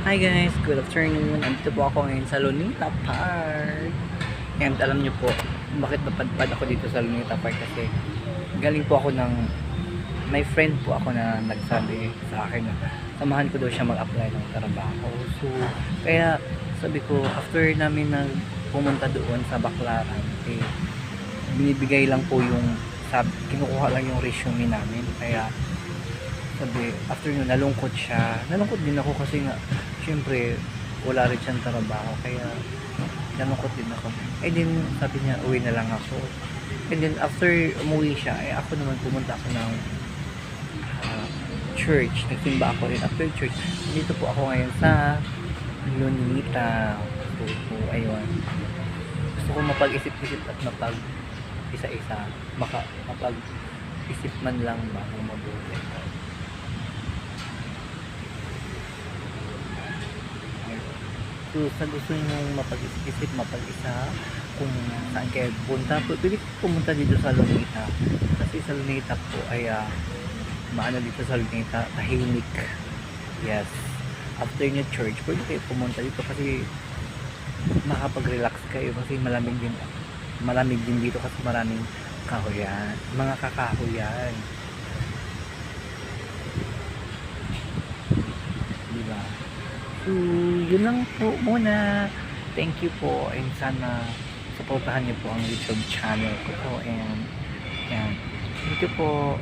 Hi guys, good afternoon. Andito po ako ngayon sa Lunita Park. And alam niyo po, bakit napadpad ako dito sa Lunita Park kasi galing po ako ng may friend po ako na nagsabi sa akin na samahan ko daw siya mag-apply ng trabaho. So, kaya sabi ko, after namin na pumunta doon sa Baclaran, eh, binibigay lang po yung kinukuha lang yung resume namin. Kaya sabi, after nun, nalungkot siya. Nalungkot din ako kasi nga, syempre, wala rin siyang trabaho. Kaya, nalungkot din ako. And then, sabi niya, uwi na lang ako. And then, after umuwi siya, eh, ako naman pumunta ako ng church. Nagsimba ako rin after church. Dito po ako ngayon sa Lunita. So, ayun. Gusto ko mapag-isip-isip at mapag-isa-isa. Mapag-isip man lang ba ng mabuti. So, sa gusto nyo mapag-isip, mapag-isa kung saan kayo punta, pwede pumunta dito sa Lunita kasi sa Lunita po ay maano dito sa Lunita, tahimik. Yes, after nyo church pwede kayo pumunta dito kasi makapag-relax kayo kasi malamig din dito kasi maraming kahoyan, mga kakahoyan, diba? So, yun lang po muna. Thank you po and sana supportahan niyo po ang YouTube channel ko po and thank you po.